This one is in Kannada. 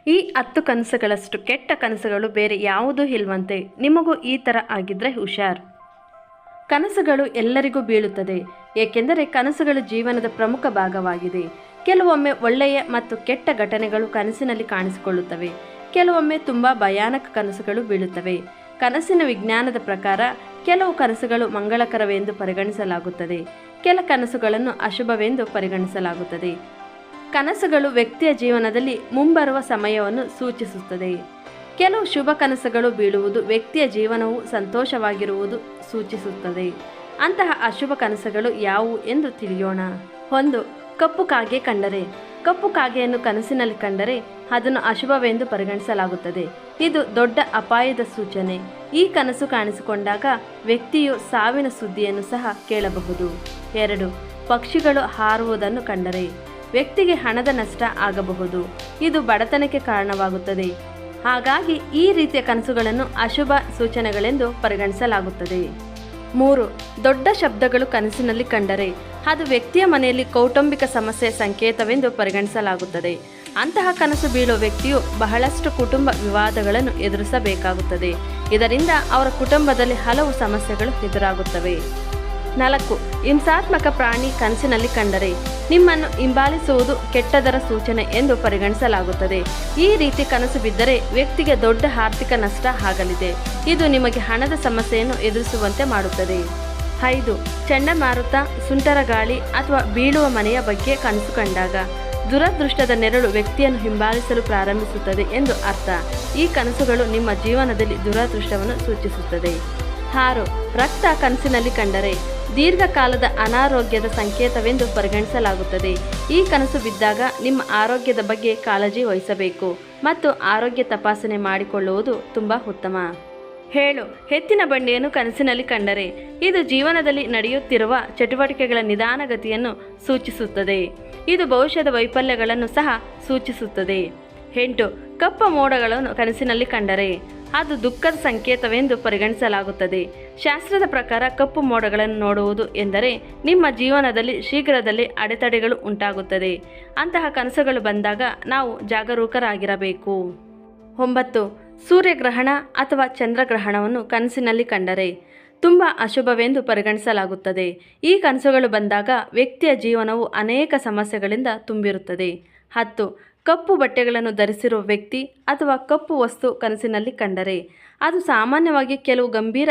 ಈ 10 ಕನಸುಗಳಷ್ಟು ಕೆಟ್ಟ ಕನಸುಗಳು ಬೇರೆ ಯಾವುದೂ ಇಲ್ವಂತೆ. ನಿಮಗೂ ಈ ಥರ ಆಗಿದ್ರೆ ಹುಷಾರ್. ಕನಸುಗಳು ಎಲ್ಲರಿಗೂ ಬೀಳುತ್ತದೆ, ಏಕೆಂದರೆ ಕನಸುಗಳು ಜೀವನದ ಪ್ರಮುಖ ಭಾಗವಾಗಿದೆ. ಕೆಲವೊಮ್ಮೆ ಒಳ್ಳೆಯ ಮತ್ತು ಕೆಟ್ಟ ಘಟನೆಗಳು ಕನಸಿನಲ್ಲಿ ಕಾಣಿಸಿಕೊಳ್ಳುತ್ತವೆ. ಕೆಲವೊಮ್ಮೆ ತುಂಬ ಭಯಾನಕ ಕನಸುಗಳು ಬೀಳುತ್ತವೆ. ಕನಸಿನ ವಿಜ್ಞಾನದ ಪ್ರಕಾರ ಕೆಲವು ಕನಸುಗಳು ಮಂಗಳಕರವೆಂದು ಪರಿಗಣಿಸಲಾಗುತ್ತದೆ, ಕೆಲ ಕನಸುಗಳನ್ನು ಅಶುಭವೆಂದು ಪರಿಗಣಿಸಲಾಗುತ್ತದೆ. ಕನಸುಗಳು ವ್ಯಕ್ತಿಯ ಜೀವನದಲ್ಲಿ ಮುಂಬರುವ ಸಮಯವನ್ನು ಸೂಚಿಸುತ್ತದೆ. ಕೆಲವು ಶುಭ ಕನಸುಗಳು ಬೀಳುವುದು ವ್ಯಕ್ತಿಯ ಜೀವನವು ಸಂತೋಷವಾಗಿರುವುದು ಸೂಚಿಸುತ್ತದೆ. ಅಂತಹ ಅಶುಭ ಕನಸುಗಳು ಯಾವುವು ಎಂದು ತಿಳಿಯೋಣ. 1. ಕಪ್ಪು ಕಾಗೆ ಕಂಡರೆ. ಕಪ್ಪು ಕಾಗೆಯನ್ನು ಕನಸಿನಲ್ಲಿ ಕಂಡರೆ ಅದನ್ನು ಅಶುಭವೆಂದು ಪರಿಗಣಿಸಲಾಗುತ್ತದೆ. ಇದು ದೊಡ್ಡ ಅಪಾಯದ ಸೂಚನೆ. ಈ ಕನಸು ಕಾಣಿಸಿಕೊಂಡಾಗ ವ್ಯಕ್ತಿಯು ಸಾವಿನ ಸುದ್ದಿಯನ್ನು ಸಹ ಕೇಳಬಹುದು. 2. ಪಕ್ಷಿಗಳು ಹಾರುವುದನ್ನು ಕಂಡರೆ ವ್ಯಕ್ತಿಗೆ ಹಣದ ನಷ್ಟ ಆಗಬಹುದು. ಇದು ಬಡತನಕ್ಕೆ ಕಾರಣವಾಗುತ್ತದೆ. ಹಾಗಾಗಿ ಈ ರೀತಿಯ ಕನಸುಗಳನ್ನು ಅಶುಭ ಸೂಚನೆಗಳೆಂದು ಪರಿಗಣಿಸಲಾಗುತ್ತದೆ. 3. ದೊಡ್ಡ ಶಬ್ದಗಳು ಕನಸಿನಲ್ಲಿ ಕಂಡರೆ ಅದು ವ್ಯಕ್ತಿಯ ಮನೆಯಲ್ಲಿ ಕೌಟುಂಬಿಕ ಸಮಸ್ಯೆ ಸಂಕೇತವೆಂದು ಪರಿಗಣಿಸಲಾಗುತ್ತದೆ. ಅಂತಹ ಕನಸು ಬೀಳುವ ವ್ಯಕ್ತಿಯು ಬಹಳಷ್ಟು ಕುಟುಂಬ ವಿವಾದಗಳನ್ನು ಎದುರಿಸಬೇಕಾಗುತ್ತದೆ. ಇದರಿಂದ ಅವರ ಕುಟುಂಬದಲ್ಲಿ ಹಲವು ಸಮಸ್ಯೆಗಳು ಎದುರಾಗುತ್ತವೆ. 4. ಹಿಂಸಾತ್ಮಕ ಪ್ರಾಣಿ ಕನಸಿನಲ್ಲಿ ಕಂಡರೆ ನಿಮ್ಮನ್ನು ಹಿಂಬಾಲಿಸುವುದು ಕೆಟ್ಟದರ ಸೂಚನೆ ಎಂದು ಪರಿಗಣಿಸಲಾಗುತ್ತದೆ. ಈ ರೀತಿ ಕನಸು ಬಿದ್ದರೆ ವ್ಯಕ್ತಿಗೆ ದೊಡ್ಡ ಆರ್ಥಿಕ ನಷ್ಟ ಆಗಲಿದೆ. ಇದು ನಿಮಗೆ ಹಣದ ಸಮಸ್ಯೆಯನ್ನು ಎದುರಿಸುವಂತೆ ಮಾಡುತ್ತದೆ. 5. ಚಂಡಮಾರುತ, ಸುಂಟರಗಾಳಿ ಅಥವಾ ಬೀಳುವ ಮನೆಯ ಬಗ್ಗೆ ಕನಸು ಕಂಡಾಗ ದುರದೃಷ್ಟದ ನೆರಳು ವ್ಯಕ್ತಿಯನ್ನು ಹಿಂಬಾಲಿಸಲು ಪ್ರಾರಂಭಿಸುತ್ತದೆ ಎಂದು ಅರ್ಥ. ಈ ಕನಸುಗಳು ನಿಮ್ಮ ಜೀವನದಲ್ಲಿ ದುರದೃಷ್ಟವನ್ನು ಸೂಚಿಸುತ್ತದೆ. 6. ರಕ್ತ ಕನಸಿನಲ್ಲಿ ಕಂಡರೆ ದೀರ್ಘಕಾಲದ ಅನಾರೋಗ್ಯದ ಸಂಕೇತವೆಂದು ಪರಿಗಣಿಸಲಾಗುತ್ತದೆ. ಈ ಕನಸು ಬಿದ್ದಾಗ ನಿಮ್ಮ ಆರೋಗ್ಯದ ಬಗ್ಗೆ ಕಾಳಜಿ ವಹಿಸಬೇಕು ಮತ್ತು ಆರೋಗ್ಯ ತಪಾಸಣೆ ಮಾಡಿಕೊಳ್ಳುವುದು ತುಂಬ ಉತ್ತಮ. 7. ಎತ್ತಿನ ಬಂಡಿಯನ್ನು ಕನಸಿನಲ್ಲಿ ಕಂಡರೆ ಇದು ಜೀವನದಲ್ಲಿ ನಡೆಯುತ್ತಿರುವ ಚಟುವಟಿಕೆಗಳ ನಿಧಾನಗತಿಯನ್ನು ಸೂಚಿಸುತ್ತದೆ. ಇದು ಭವಿಷ್ಯದ ವೈಫಲ್ಯಗಳನ್ನು ಸಹ ಸೂಚಿಸುತ್ತದೆ. 8. ಕಪ್ಪು ಮೋಡಗಳನ್ನು ಕನಸಿನಲ್ಲಿ ಕಂಡರೆ ಅದು ದುಃಖದ ಸಂಕೇತವೆಂದು ಪರಿಗಣಿಸಲಾಗುತ್ತದೆ. ಶಾಸ್ತ್ರದ ಪ್ರಕಾರ ಕಪ್ಪು ಮೋಡಗಳನ್ನು ನೋಡುವುದು ಎಂದರೆ ನಿಮ್ಮ ಜೀವನದಲ್ಲಿ ಶೀಘ್ರದಲ್ಲೇ ಅಡೆತಡೆಗಳು ಉಂಟಾಗುತ್ತದೆ. ಅಂತಹ ಕನಸುಗಳು ಬಂದಾಗ ನಾವು ಜಾಗರೂಕರಾಗಿರಬೇಕು. 9. ಸೂರ್ಯಗ್ರಹಣ ಅಥವಾ ಚಂದ್ರಗ್ರಹಣವನ್ನು ಕನಸಿನಲ್ಲಿ ಕಂಡರೆ ತುಂಬ ಅಶುಭವೆಂದು ಪರಿಗಣಿಸಲಾಗುತ್ತದೆ. ಈ ಕನಸುಗಳು ಬಂದಾಗ ವ್ಯಕ್ತಿಯ ಜೀವನವು ಅನೇಕ ಸಮಸ್ಯೆಗಳಿಂದ ತುಂಬಿರುತ್ತದೆ. 10. ಕಪ್ಪು ಬಟ್ಟೆಗಳನ್ನು ಧರಿಸಿರುವ ವ್ಯಕ್ತಿ ಅಥವಾ ಕಪ್ಪು ವಸ್ತು ಕನಸಿನಲ್ಲಿ ಕಂಡರೆ ಅದು ಸಾಮಾನ್ಯವಾಗಿ ಕೆಲವು ಗಂಭೀರ